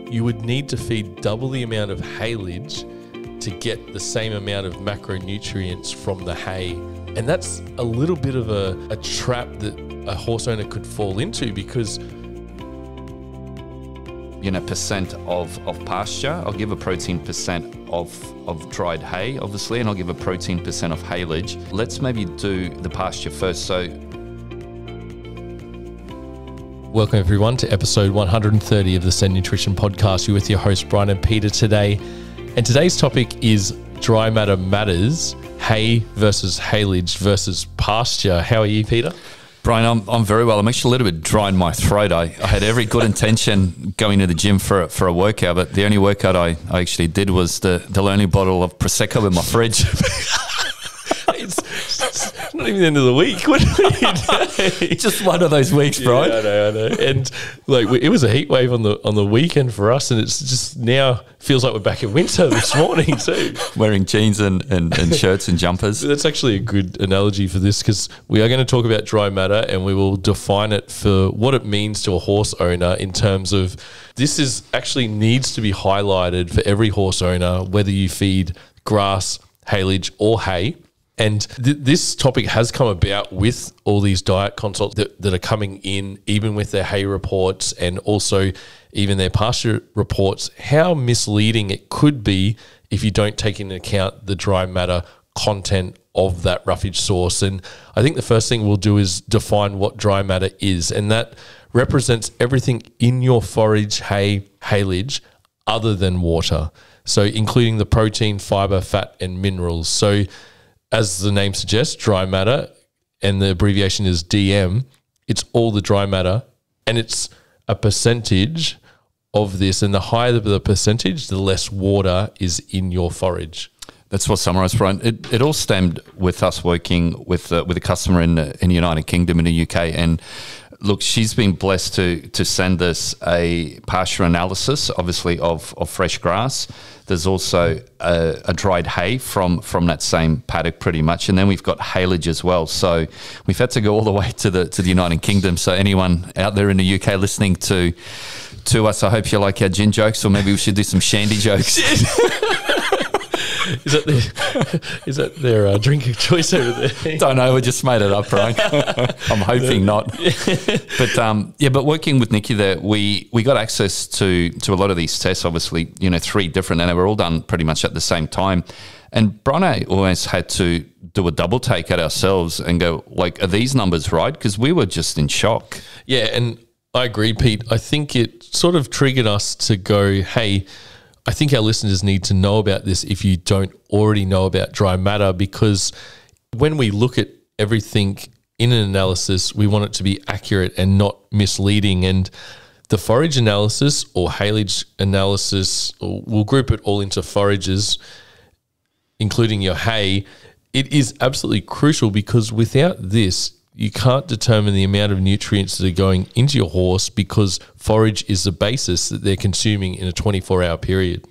you would need to feed double the amount of haylage to get the same amount of macronutrients from the hay. And that's a little bit of a trap that a horse owner could fall into, because percent of pasture. I'll give a protein percent of dried hay, obviously, and I'll give a protein percent of haylage. Let's maybe do the pasture first. So, welcome everyone to episode 130 of the Send Nutrition Podcast. You're with your host Bryan and Peter today. And today's topic is dry matter matters, hay versus haylage versus pasture. How are you, Peter? Bryan, I'm very well. I'm actually a little bit dry in my throat. I had every good intention going to the gym for a workout, but the only workout I actually did was the lonely bottle of Prosecco in my fridge. It's not even the end of the week. What are you doing? Just one of those weeks, Bryan. Yeah, I know. And it was a heat wave on the weekend for us, and it's just now feels like we're back in winter this morning too. Wearing jeans and shirts and jumpers. That's actually a good analogy for this, because we are going to talk about dry matter, and we will define it for what it means to a horse owner in terms of this is actually needs to be highlighted for every horse owner, whether you feed grass, haylage or hay. And this topic has come about with all these diet consults that are coming in, even with their hay reports and also even their pasture reports, how misleading it could be if you don't take into account the dry matter content of that roughage source. And I think the first thing we'll do is define what dry matter is, and that represents everything in your forage, hay, haylage, other than water. So including the protein, fiber, fat, and minerals. So as the name suggests, dry matter, and the abbreviation is DM, it's all the dry matter, and it's a percentage of this, and the higher the percentage, the less water is in your forage. That's what summarised, Bryan. It all stemmed with us working with a customer in the United Kingdom, in the UK, and look, she's been blessed to send us a pasture analysis, obviously, of fresh grass. There's also a dried hay from that same paddock, pretty much, and then we've got haylage as well. So we've had to go all the way to the United Kingdom. So anyone out there in the UK listening to us, I hope you like our gin jokes, or maybe we should do some shandy jokes. Is that their drink of choice over there? Don't know. We just made it up, Bryan. I'm hoping not. But working with Nikki there, we got access to a lot of these tests. Obviously, 3 different, and they were all done pretty much at the same time. And Bryan and I always had to do a double take at ourselves and go, are these numbers right? Because we were just in shock. Yeah, and I agree, Pete. I think it sort of triggered us to go, hey, I think our listeners need to know about this if you don't already know about dry matter, because when we look at everything in an analysis, we want it to be accurate and not misleading. And the forage analysis or haylage analysis, or we'll group it all into forages, including your hay, it is absolutely crucial, because without this, you can't determine the amount of nutrients that are going into your horse, because forage is the basis that they're consuming in a 24-hour period.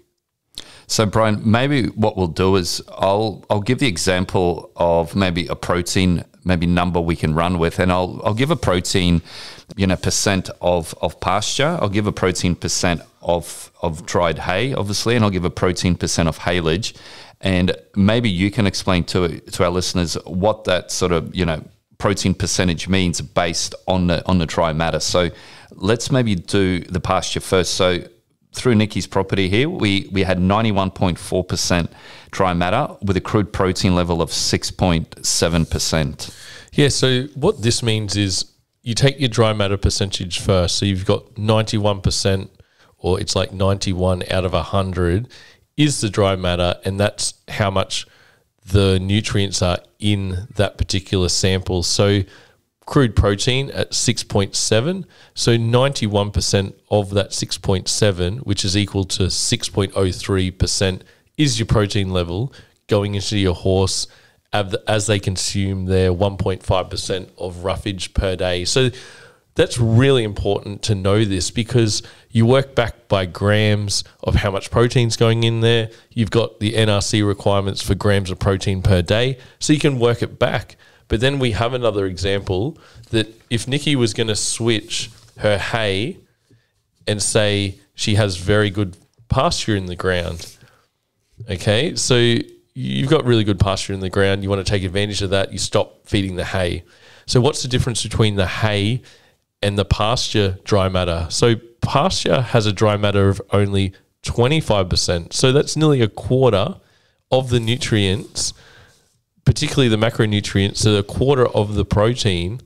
So, Bryan, maybe what we'll do is I'll give the example of maybe a protein number we can run with, and I'll give a protein percent of pasture. I'll give a protein percent of dried hay, obviously, and I'll give a protein percent of haylage. And maybe you can explain to our listeners what that sort of protein percentage means based on the dry matter. So let's maybe do the pasture first. So through Nikki's property here, we had 91.4% dry matter with a crude protein level of 6.7%. Yeah, so what this means is you take your dry matter percentage first. So you've got 91%, or it's like 91 out of 100 is the dry matter, and that's how much the nutrients are in that particular sample. So crude protein at 6.7. So 91% of that 6.7, which is equal to 6.03%, is your protein level going into your horse as they consume their 1.5% of roughage per day. So that's really important to know this, because you work back by grams of how much protein's going in there. You've got the NRC requirements for grams of protein per day, so you can work it back. But then we have another example that if Nikki was going to switch her hay and say she has very good pasture in the ground. Okay, so you've got really good pasture in the ground. You want to take advantage of that. You stop feeding the hay. So what's the difference between the hay and the pasture dry matter? So pasture has a dry matter of only 25%. So that's nearly a quarter of the nutrients, particularly the macronutrients, so a quarter of the protein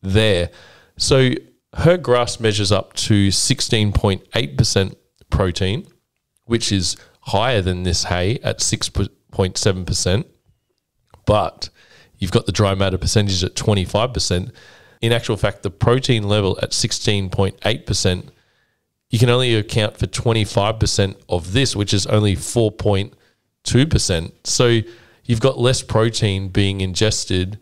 there. So her grass measures up to 16.8% protein, which is higher than this hay at 6.7%. But you've got the dry matter percentage at 25%. In actual fact, the protein level at 16.8%, you can only account for 25% of this, which is only 4.2%. So you've got less protein being ingested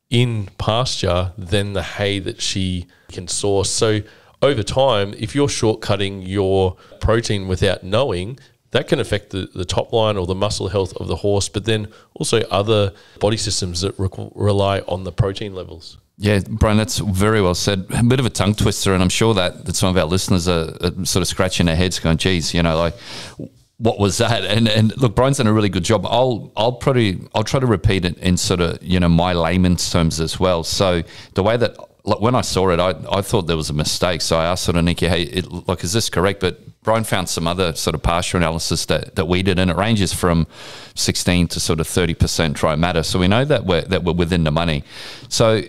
in pasture than the hay that she can source. So over time, if you're shortcutting your protein without knowing, that can affect the top line or the muscle health of the horse, but then also other body systems that rely on the protein levels. Yeah, Bryan, that's very well said. A bit of a tongue twister, and I'm sure that some of our listeners are sort of scratching their heads going, geez, like, what was that? And look, Bryan's done a really good job. I'll try to repeat it in sort of, my layman's terms as well. So the way that, like, when I saw it, I thought there was a mistake. So I asked sort of Nikki, hey, is this correct? But Bryan found some other sort of pasture analysis that we did, and it ranges from 16 to sort of 30% dry matter. So we know that we're within the money. So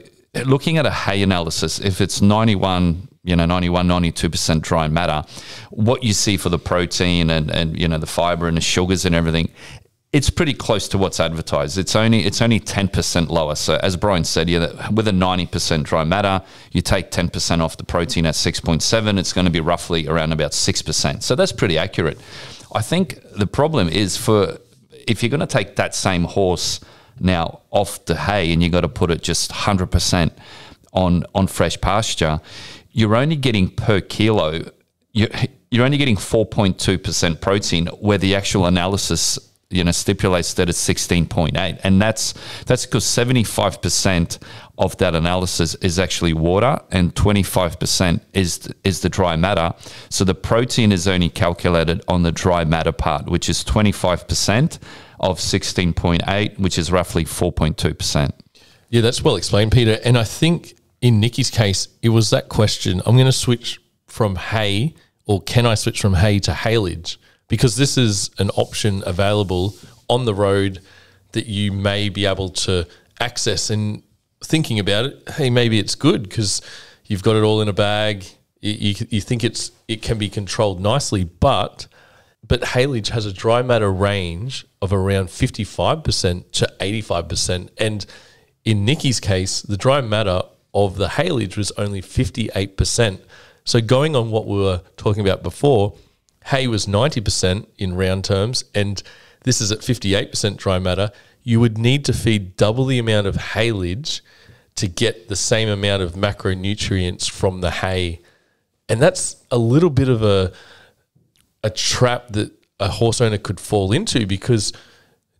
looking at a hay analysis, if it's 92% dry matter, what you see for the protein and the fiber and the sugars and everything, it's pretty close to what's advertised. It's only 10% lower. So as Bryan said, with a 90% dry matter, you take 10% off the protein at 6.7, it's going to be roughly around about 6%. So that's pretty accurate. I think the problem is if you're going to take that same horse now off the hay and you got to put it just 100% on fresh pasture, you're only getting per kilo, you're only getting 4.2% protein, where the actual analysis stipulates that it's 16.8, and that's because 75% of that analysis is actually water and 25% is the dry matter. So the protein is only calculated on the dry matter part, which is 25% of 16.8, which is roughly 4.2%. Yeah, that's well explained, Peter. And I think in Nikki's case, it was that question, I'm going to switch from hay, or can I switch from hay to haylage? Because this is an option available on the road that you may be able to access. And thinking about it, hey, maybe it's good because you've got it all in a bag. You think it can be controlled nicely, but haylage has a dry matter range of around 55% to 85%. And in Nikki's case, the dry matter of the haylage was only 58%. So going on what we were talking about before, hay was 90% in round terms, and this is at 58% dry matter. You would need to feed double the amount of haylage to get the same amount of macronutrients from the hay. And that's a little bit of a trap that a horse owner could fall into, because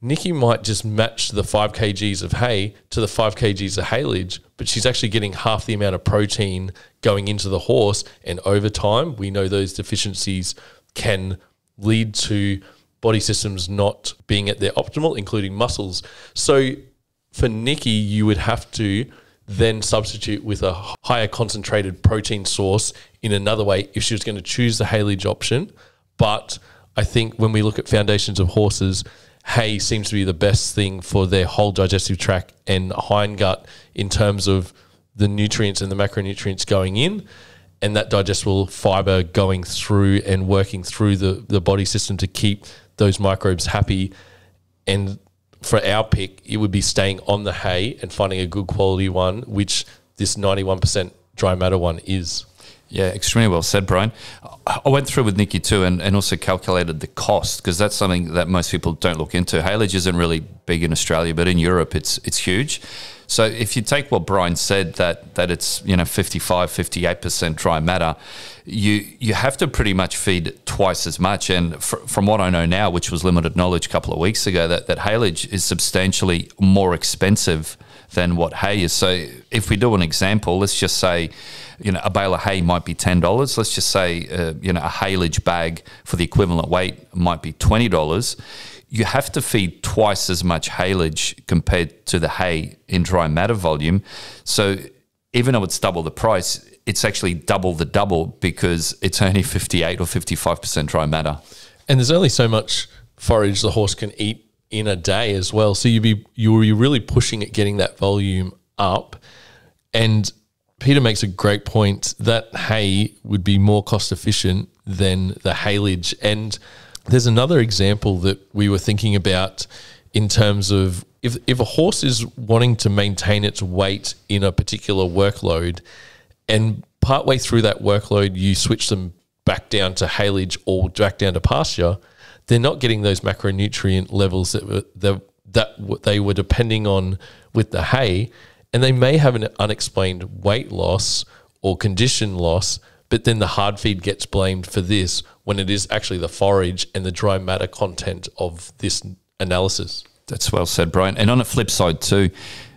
Nikki might just match the 5 kgs of hay to the 5 kgs of haylage, but she's actually getting half the amount of protein going into the horse. And over time, we know those deficiencies can lead to body systems not being at their optimal, including muscles. So for Nikki, you would have to then substitute with a higher concentrated protein source in another way if she was going to choose the haylage option. But I think when we look at foundations of horses, hay seems to be the best thing for their whole digestive tract and hindgut in terms of the nutrients and the macronutrients going in, and that digestible fiber going through and working through the body system to keep those microbes happy. And for our pick, it would be staying on the hay and finding a good quality one, which this 91% dry matter one is. Yeah, extremely well said, Bryan. I went through with Nikki too and also calculated the cost, because that's something that most people don't look into. Haylage isn't really big in Australia, but in Europe it's huge. So if you take what Bryan said, that it's 55, 58% dry matter, you have to pretty much feed twice as much. And from what I know now, which was limited knowledge a couple of weeks ago, that haylage is substantially more expensive than what hay is. So if we do an example, let's just say, a bale of hay might be $10. Let's just say, a haylage bag for the equivalent weight might be $20. You have to feed twice as much haylage compared to the hay in dry matter volume. So even though it's double the price, it's actually double the double because it's only 58 or 55% dry matter. And there's only so much forage the horse can eat in a day as well. So you'll be really pushing at getting that volume up. And Peter makes a great point that hay would be more cost efficient than the haylage. And there's another example that we were thinking about in terms of if a horse is wanting to maintain its weight in a particular workload, and partway through that workload you switch them back down to haylage or back down to pasture, they're not getting those macronutrient levels that they were depending on with the hay, and they may have an unexplained weight loss or condition loss, but then the hard feed gets blamed for this when it is actually the forage and the dry matter content of this analysis. That's well said, Bryan. And on the flip side too,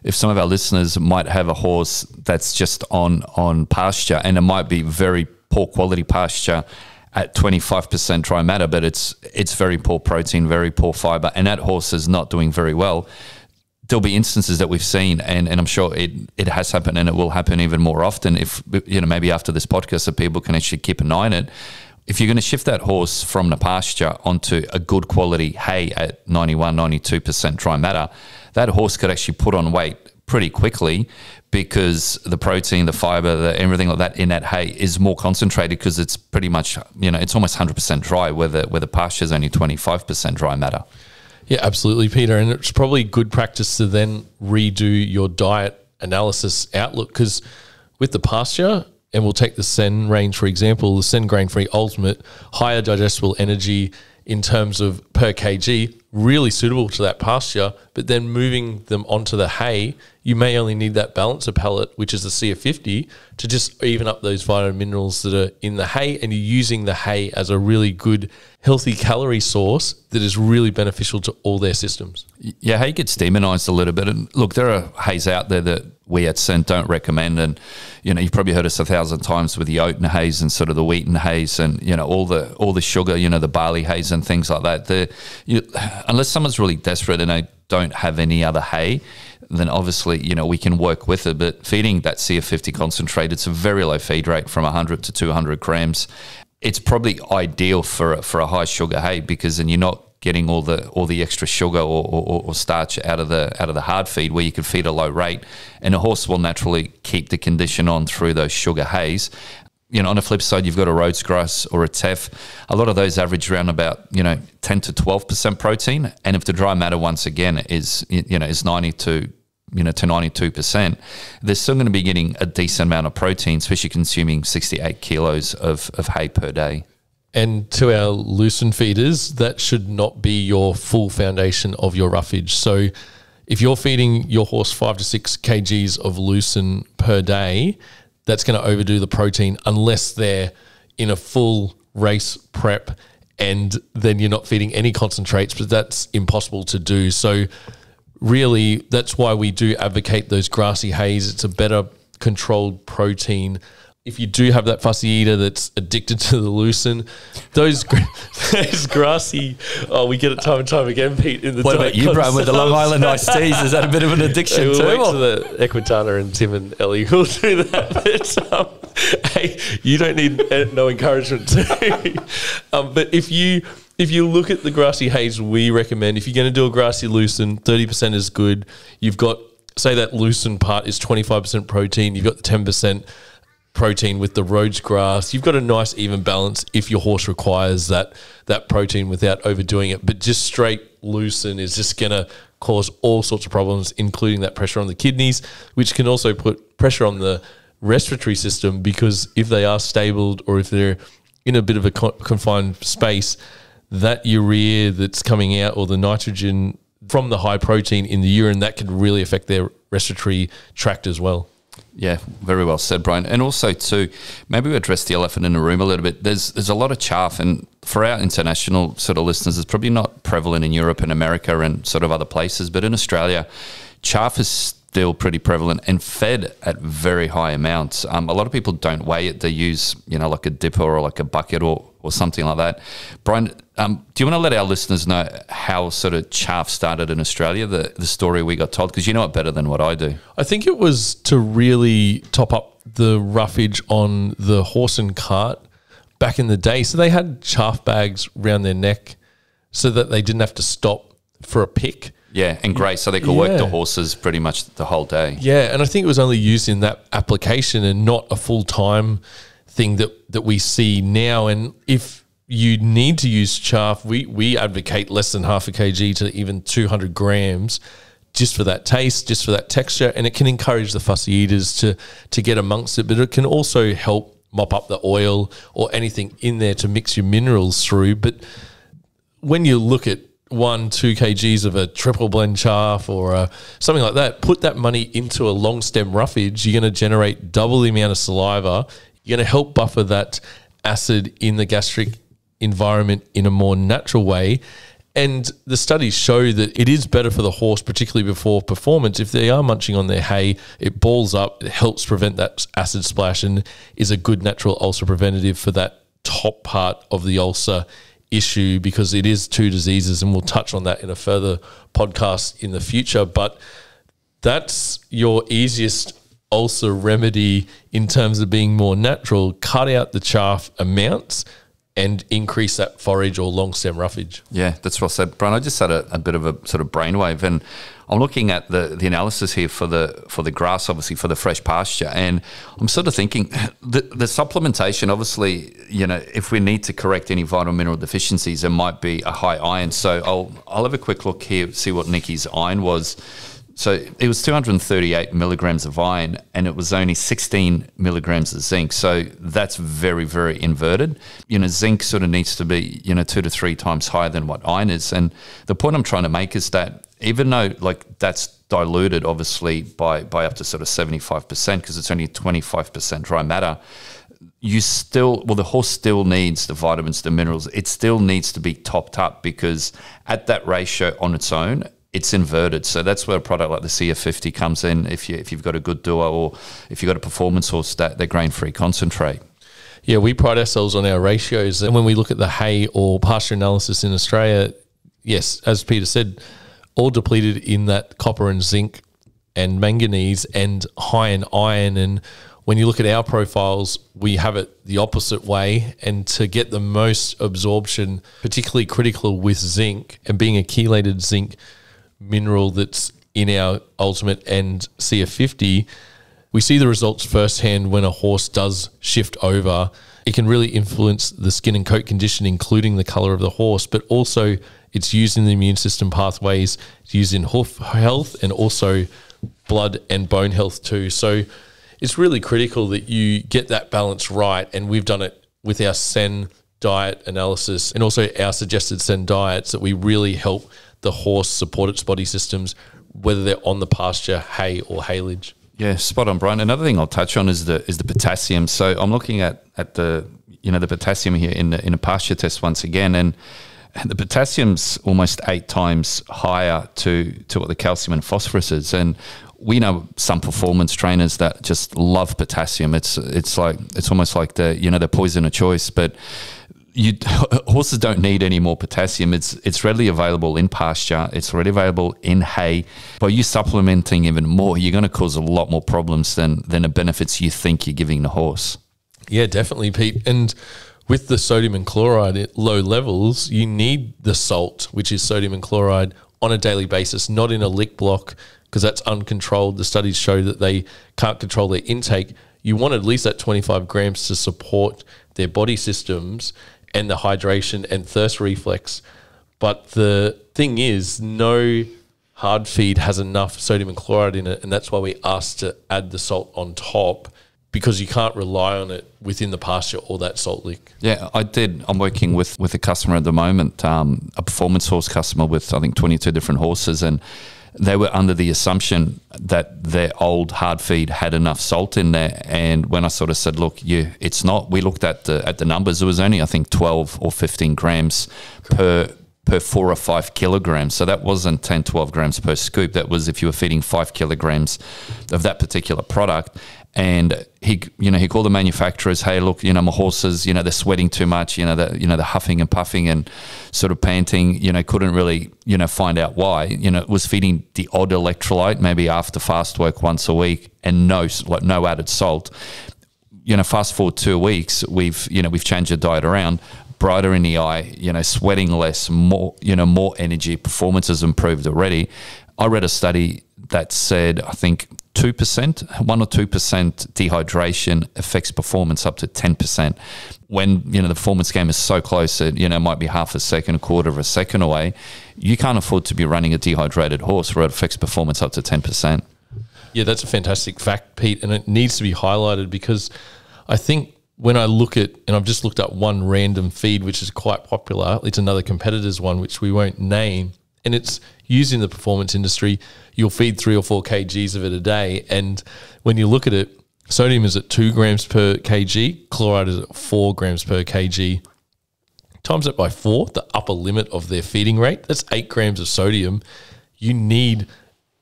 if some of our listeners might have a horse that's just on pasture, and it might be very poor quality pasture at 25% dry matter, but it's very poor protein, very poor fiber, and that horse is not doing very well, there'll be instances that we've seen, and I'm sure it has happened, and it will happen even more often if, maybe after this podcast, so people can actually keep an eye on it. If you're going to shift that horse from the pasture onto a good quality hay at 91, 92% dry matter, that horse could actually put on weight pretty quickly because the protein, the fiber, everything like that in that hay is more concentrated because it's pretty much, it's almost 100% dry where the pasture is only 25% dry matter. Yeah, absolutely, Peter. And it's probably good practice to then redo your diet analysis outlook, because with the pasture, and we'll take the Sen range, for example, the Sen grain-free ultimate, higher digestible energy in terms of per kg, really suitable to that pasture, but then moving them onto the hay, you may only need that balancer pellet, which is the CF50, to just even up those vitamin minerals that are in the hay, and you're using the hay as a really good, healthy calorie source that is really beneficial to all their systems. Yeah, hay gets demonized a little bit. And look, there are hays out there that we at Sen don't recommend. And, you've probably heard us 1,000 times with the oaten hays and sort of the wheaten hays and, all the sugar, the barley hays and things like that. Unless someone's really desperate and they don't have any other hay, then obviously, we can work with it. But feeding that CF50 concentrate, it's a very low feed rate from 100 to 200 grams. It's probably ideal for a high sugar hay, because then you're not getting all the extra sugar or starch out of the hard feed, where you can feed a low rate, and a horse will naturally keep the condition on through those sugar hays. On the flip side, you've got a Rhodes grass or a teff. A lot of those average around about 10 to 12% protein, and if the dry matter once again is 90 to 92%, they're still going to be getting a decent amount of protein, especially consuming 68 kilos of hay per day. And to our lucerne feeders, that should not be your full foundation of your roughage. So if you're feeding your horse 5 to 6 kgs of lucerne per day, that's going to overdo the protein unless they're in a full race prep, and then you're not feeding any concentrates, but that's impossible to do. So really, that's why we do advocate those grassy hays. It's a better controlled protein. If you do have that fussy eater that's addicted to the lucerne, those grassy, we get it time and time again, Pete. What about you, Bryan, with the Long Island iced teas? Is that a bit of an addiction we'll too? Wait to the Equitana and Tim and Ellie will do that. But hey, you don't need no encouragement too. But if you look at the grassy hays we recommend, if you're going to do a grassy lucerne, 30% is good. You've got, say that lucerne part is 25% protein. You've got the 10% protein with the Rhodes grass. You've got a nice even balance if your horse requires that protein without overdoing it. But just straight lucerne is just going to cause all sorts of problems, including that pressure on the kidneys, which can also put pressure on the respiratory system, because if they are stabled or if they're in a bit of a confined space, that urea that's coming out, or the nitrogen from the high protein in the urine, that can really affect their respiratory tract as well. Yeah, very well said, Bryan. And also too, maybe we address the elephant in the room a little bit. There's a lot of chaff, and for our international sort of listeners, it's probably not prevalent in Europe and America and sort of other places, but in Australia, chaff is still pretty prevalent and fed at very high amounts. A lot of people don't weigh it. They use, like a dipper or like a bucket or something like that. Bryan, do you want to let our listeners know how sort of chaff started in Australia, the story we got told? Because you know it better than what I do. I think it was to really top up the roughage on the horse and cart back in the day. So they had chaff bags around their neck so that they didn't have to stop for a pick. Yeah, and graze, so they could work the horses pretty much the whole day. Yeah, and I think it was only used in that application and not a full-time thing that we see now. And if you need to use chaff, we advocate less than half a kg to even 200 grams just for that taste, just for that texture, and it can encourage the fussy eaters to get amongst it, but it can also help mop up the oil or anything in there to mix your minerals through. But when you look at 1-2 kgs of a triple blend chaff or something like that, put that money into a long stem roughage, you're going to generate double the amount of saliva. You're going to help buffer that acid in the gastric environment in a more natural way. And the studies show that it is better for the horse, particularly before performance. If they are munching on their hay, it balls up, it helps prevent that acid splash and is a good natural ulcer preventative for that top part of the ulcer issue, because it is two diseases, and we'll touch on that in a further podcast in the future. But that's your easiest ulcer remedy in terms of being more natural. Cut out the chaff amounts and increase that forage or long stem roughage. Yeah, that's well said, Bryan. I just had a bit of a sort of brainwave, and I'm looking at the analysis here for the grass, obviously for the fresh pasture, and I'm sort of thinking the supplementation, obviously, if we need to correct any vital mineral deficiencies, there might be a high iron. So I'll have a quick look here, see what Nikki's iron was. So it was 238 milligrams of iron, and it was only 16 milligrams of zinc. So that's very, very inverted. Zinc sort of needs to be, 2 to 3 times higher than what iron is. And the point I'm trying to make is that even though that's diluted obviously by up to sort of 75%, because it's only 25% dry matter, the horse still needs the vitamins, the minerals. It still needs to be topped up, because at that ratio on its own, it's inverted. So that's where a product like the CF50 comes in. If you've got a good doer, or if you've got a performance horse, that they're grain-free concentrate. Yeah, we pride ourselves on our ratios. And when we look at the hay or pasture analysis in Australia, yes, as Peter said, all depleted in that copper and zinc and manganese and high in iron. And when you look at our profiles, we have it the opposite way. And to get the most absorption, particularly critical with zinc, and being a chelated zinc mineral that's in our Ultimate and CF50, we see the results firsthand when a horse does shift over. It can really influence the skin and coat condition, including the color of the horse, but also it's used in the immune system pathways, it's used in hoof health and also blood and bone health too. So it's really critical that you get that balance right, and we've done it with our SEN diet analysis and also our suggested SEN diets, that we really help the horse support its body systems, whether they're on the pasture, hay or haylage. Yeah, spot on, Bryan. Another thing I'll touch on is the potassium. So I'm looking at the the potassium here in a pasture test once again, and the potassium's almost 8 times higher to what the calcium and phosphorus is. And we know some performance trainers that just love potassium. It's almost like the poison of choice, but horses don't need any more potassium. It's readily available in pasture. It's readily available in hay. By you supplementing even more, you're going to cause a lot more problems than the benefits you think you're giving the horse. Yeah, definitely, Pete. And with the sodium and chloride at low levels, you need the salt, which is sodium and chloride, on a daily basis, not in a lick block, because that's uncontrolled. The studies show that they can't control their intake. You want at least that 25 grams to support their body systems and the hydration and thirst reflex. But the thing is, no hard feed has enough sodium and chloride in it, and that's why we ask to add the salt on top, because you can't rely on it within the pasture or that salt lick. Yeah, I'm working with a customer at the moment, a performance horse customer with, I think, 22 different horses, and they were under the assumption that their old hard feed had enough salt in there. And when I sort of said, look, it's not, we looked at the numbers. It was only, I think, 12 or 15 grams per per 4 or 5 kilograms. So that wasn't 10, 12 grams per scoop. That was if you were feeding 5 kilograms of that particular product. And he called the manufacturers, hey, look, my horses, they're sweating too much, the huffing and puffing and sort of panting, couldn't really, find out why. It was feeding the odd electrolyte, maybe after fast work once a week, and no added salt. Fast forward 2 weeks, we've changed the diet around, brighter in the eye, sweating less, more energy, performance has improved already. I read a study that said, I think 2%, 1 or 2% dehydration affects performance up to 10%. When, the performance game is so close that, it might be half a second, a quarter of a second away, you can't afford to be running a dehydrated horse where it affects performance up to 10%. Yeah, that's a fantastic fact, Pete, and it needs to be highlighted because I think when I look at, and I've just looked up one random feed, which is quite popular, it's another competitor's one, which we won't name, and it's used in the performance industry. You'll feed 3 or 4 kgs of it a day, and when you look at it, sodium is at 2 grams per kg, chloride is at 4 grams per kg. Times it by 4, the upper limit of their feeding rate, that's 8 grams of sodium. You need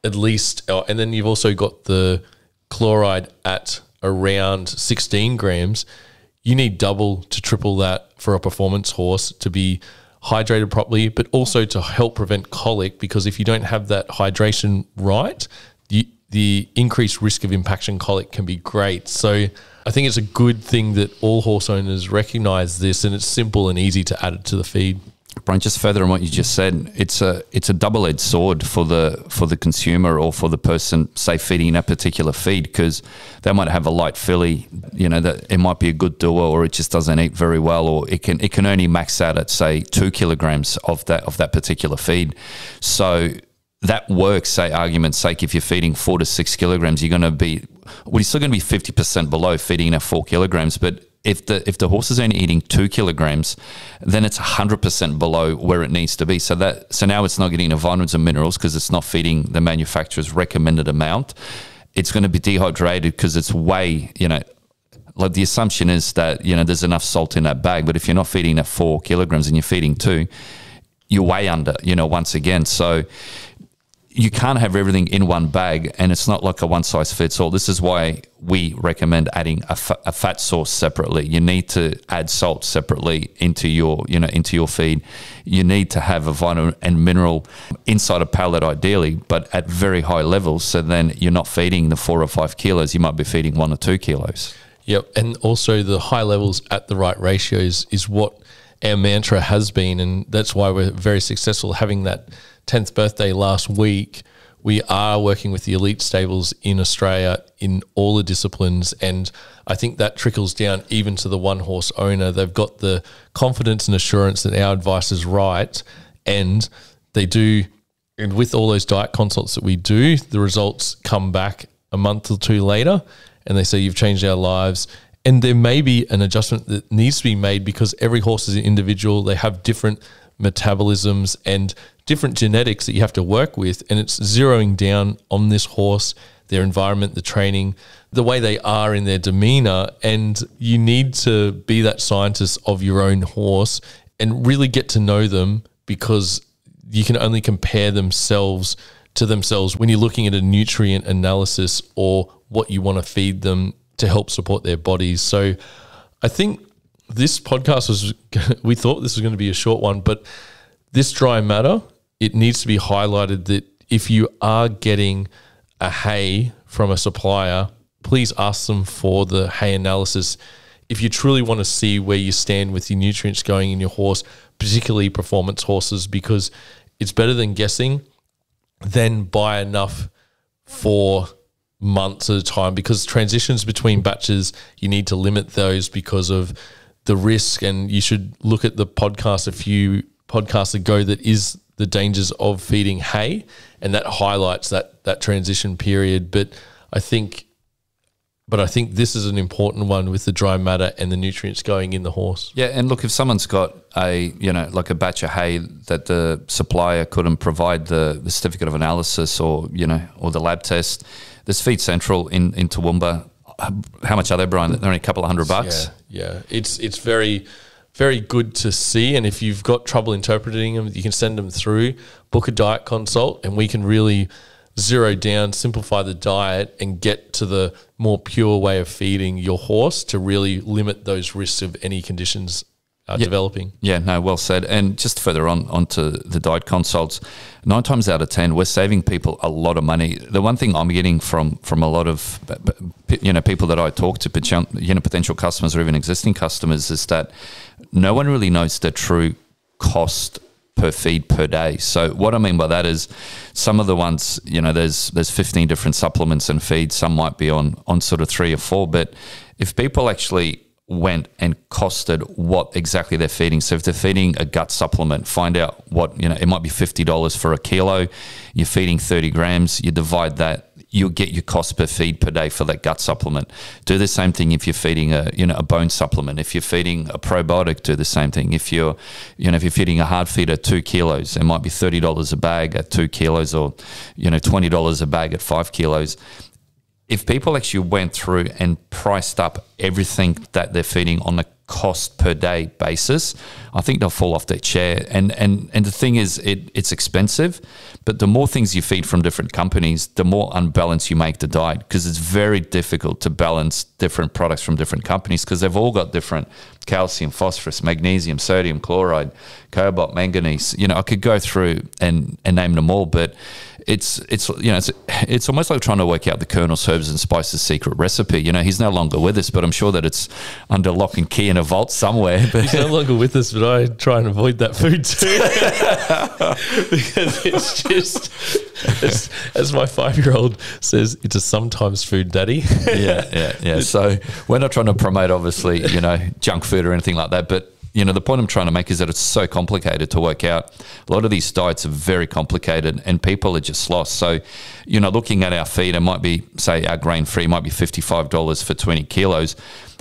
at least, and then you've also got the chloride at around 16 grams. You need double to triple that for a performance horse to be hydrated properly, but also to help prevent colic, because if you don't have that hydration right, the increased risk of impaction colic can be great. So I think it's a good thing that all horse owners recognize this, and it's simple and easy to add it to the feed. Brian, just further on what you just said, it's a double-edged sword for the consumer or for the person, say, feeding that particular feed, because they might have a light filly, that it might be a good doer, or it just doesn't eat very well, or it can only max out at, say, 2 kilograms of that particular feed. So that works, say, argument's sake, if you're feeding 4 to 6 kilograms, you're still going to be 50% below feeding at 4 kilograms, but if the horse is only eating 2 kilograms, then it's 100% below where it needs to be. So now it's not getting the vitamins and minerals because it's not feeding the manufacturer's recommended amount. It's going to be dehydrated because it's way, like the assumption is that, there's enough salt in that bag. But if you're not feeding at 4 kilograms and you're feeding 2, you're way under, once again. So you can't have everything in one bag, and it's not like a one size fits all. This is why we recommend adding a fat source separately. You need to add salt separately into your feed. You need to have a vitamin and mineral inside a pellet ideally, but at very high levels. So then you're not feeding the 4 or 5 kilos. You might be feeding 1 or 2 kilos. Yep. And also the high levels at the right ratios is what our mantra has been. And that's why we're very successful having that 10th birthday last week. We are working with the elite stables in Australia in all the disciplines, and I think that trickles down even to the one horse owner. They've got the confidence and assurance that our advice is right, and they do. And with all those diet consults that we do, the results come back a month or 2 later, and they say, you've changed our lives. And there may be an adjustment that needs to be made because every horse is an individual. They have different metabolisms and different genetics that you have to work with, and it's zeroing down on this horse, their environment, the training, the way they are in their demeanor. And you need to be that scientist of your own horse and really get to know them, because you can only compare themselves to themselves when you're looking at a nutrient analysis or what you want to feed them to help support their bodies. So I think this podcast we thought this was going to be a short one, but this dry matter, it needs to be highlighted that if you are getting a hay from a supplier, please ask them for the hay analysis. If you truly want to see where you stand with your nutrients going in your horse, particularly performance horses, because it's better than guessing than buy enough for months at a time, because transitions between batches, you need to limit those because of the risk. And you should look at the podcast a few podcasts ago that is the dangers of feeding hay, and that highlights that transition period. But I think this is an important one with the dry matter and the nutrients going in the horse. Yeah, and look, if someone's got like a batch of hay that the supplier couldn't provide the certificate of analysis or the lab test, there's Feed Central in Toowoomba. How much are they, Brian? They're only a couple of $100. Yeah. It's very very good to see. And if you've got trouble interpreting them, you can send them through, book a diet consult, and we can really zero down, simplify the diet, and get to the more pure way of feeding your horse to really limit those risks of any conditions developing. Yeah, no, well said. And just further onto the diet consults, 9 times out of 10, we're saving people a lot of money. The one thing I'm getting from a lot of people that I talk to, potential customers or even existing customers, is that no one really knows the true cost per feed per day. So what I mean by that is some of the ones, there's 15 different supplements and feeds. Some might be on sort of 3 or 4, but if people actually went and costed what exactly they're feeding. So if they're feeding a gut supplement, find out what, it might be $50 for a kilo. You're feeding 30 grams, you divide that, you'll get your cost per feed per day for that gut supplement. Do the same thing if you're feeding a bone supplement. If you're feeding a probiotic, do the same thing. If you're feeding a hard feed at 2 kilos, it might be $30 a bag at 2 kilos or, $20 a bag at 5 kilos. If people actually went through and priced up everything that they're feeding on a cost per day basis, I think they'll fall off their chair. And the thing is, it's expensive, but the more things you feed from different companies, the more unbalanced you make the diet, because it's very difficult to balance different products from different companies because they've all got different calcium, phosphorus, magnesium, sodium, chloride, cobalt, manganese. I could go through and name them all, but it's almost like trying to work out the Colonel's Herbs and Spices secret recipe. He's no longer with us, but I'm sure that it's under lock and key in a vault somewhere. But he's no longer with us, but I try and avoid that food too. Because it's just, as my 5-year-old says, it's a sometimes food daddy. Yeah. So we're not trying to promote, obviously, junk food or anything like that, but the point I'm trying to make is that it's so complicated to work out. A lot of these diets are very complicated and people are just lost. So, looking at our feed, it might be, say, our grain-free might be $55 for 20 kilos.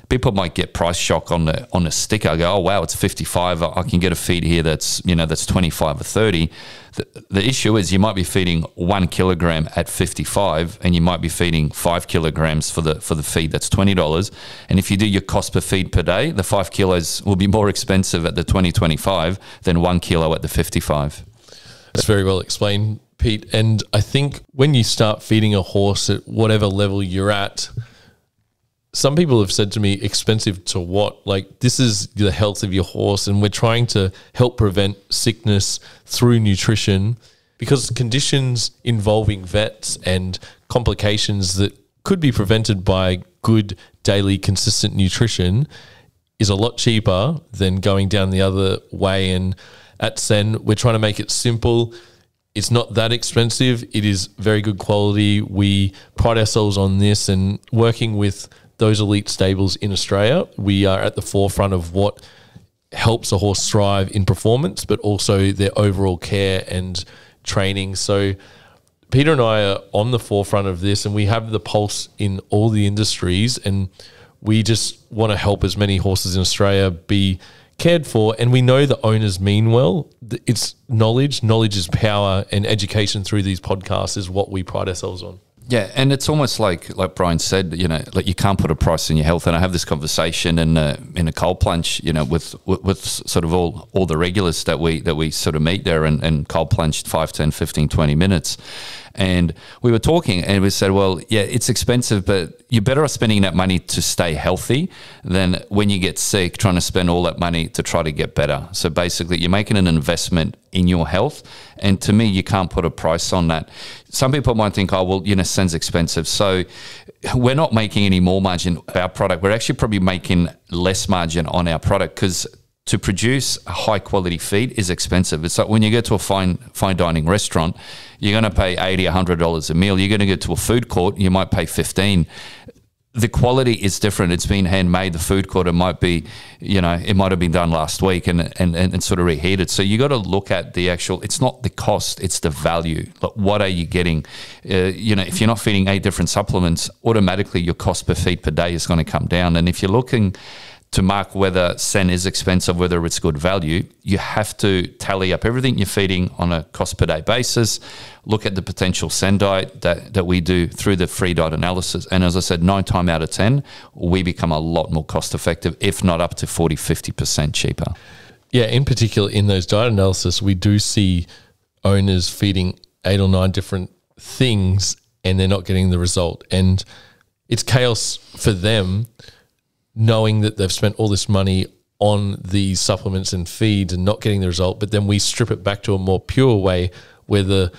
People might get price shock on the sticker. I go, oh, wow, it's 55. I can get a feed here that's 25 or 30. The issue is you might be feeding 1 kilogram at 55 and you might be feeding 5 kilograms for the feed that's $20. And if you do your cost per feed per day, the 5 kilos will be more expensive at the 20-25 than 1 kilo at the 55. That's very well explained, Pete. And I think when you start feeding a horse at whatever level you're at, some people have said to me, expensive to what? Like, this is the health of your horse, and we're trying to help prevent sickness through nutrition, because conditions involving vets and complications that could be prevented by good daily consistent nutrition is a lot cheaper than going down the other way. And at Sen, we're trying to make it simple. It's not that expensive. It is very good quality. We pride ourselves on this, and working with those elite stables in Australia, we are at the forefront of what helps a horse thrive in performance, but also their overall care and training. So Peter and I are on the forefront of this, and we have the pulse in all the industries, and we just want to help as many horses in Australia be cared for. And we know the owners mean well. It's knowledge is power, and education through these podcasts is what we pride ourselves on. Yeah, and it's almost like Bryan said, like you can't put a price on your health. And I have this conversation in a cold plunge, with sort of all the regulars that we sort of meet there and cold plunged 5, 10, 15, 20 minutes. And we were talking and we said, well, yeah, it's expensive, but you're better off spending that money to stay healthy than when you get sick, trying to spend all that money to try to get better. So basically you're making an investment in your health. And to me, you can't put a price on that. Some people might think, oh, well, Sen's expensive. So we're not making any more margin on our product. We're actually probably making less margin on our product, because to produce a high quality feed is expensive. It's like when you go to a fine dining restaurant, you're going to pay $80, $100 a meal. You're going to go to a food court, you might pay $15. The quality is different. It's been handmade. The food court, it might be, it might have been done last week and sort of reheated. So you got to look at the actual, it's not the cost, it's the value. Like, what are you getting? If you're not feeding 8 different supplements, automatically your cost per feed per day is going to come down. And if you're looking to mark whether sen is expensive, whether it's good value, you have to tally up everything you're feeding on a cost per day basis, look at the potential sen diet that we do through the free diet analysis. And as I said, 9 times out of 10, we become a lot more cost effective, if not up to 40, 50% cheaper. Yeah, in particular, in those diet analysis, we do see owners feeding 8 or 9 different things and they're not getting the result. And it's chaos for them, knowing that they've spent all this money on these supplements and feeds and not getting the result, but then we strip it back to a more pure way where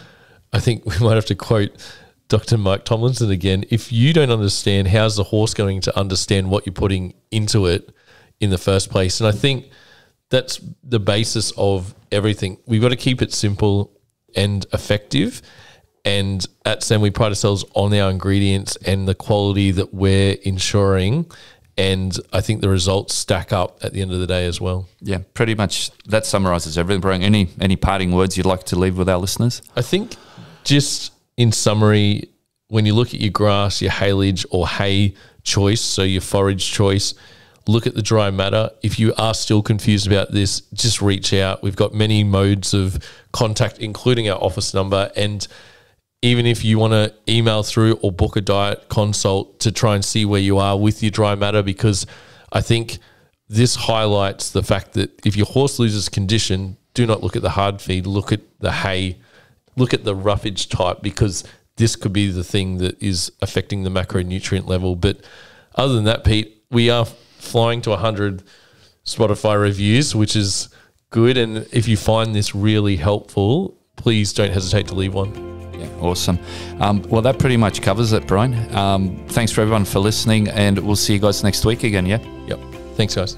I think we might have to quote Dr. Mike Tomlinson again, if you don't understand, how's the horse going to understand what you're putting into it in the first place? And I think that's the basis of everything. We've got to keep it simple and effective. And at Sen, we pride ourselves on our ingredients and the quality that we're ensuring. And I think the results stack up at the end of the day as well. Yeah, pretty much that summarizes everything. Brian, any parting words you'd like to leave with our listeners? I think just in summary, when you look at your grass, your haylage or hay choice, so your forage choice, look at the dry matter. If you are still confused about this, just reach out. We've got many modes of contact, including our office number. And even if you want to email through or book a diet consult to try and see where you are with your dry matter, because I think this highlights the fact that if your horse loses condition, do not look at the hard feed, look at the hay, look at the roughage type, because this could be the thing that is affecting the macronutrient level. But other than that, Pete, we are flying to 100 Spotify reviews, which is good. And if you find this really helpful, please don't hesitate to leave one. Awesome. Well, that pretty much covers it, Bryan. Thanks for everyone for listening, and we'll see you guys next week again, yeah? Yep. Thanks, guys.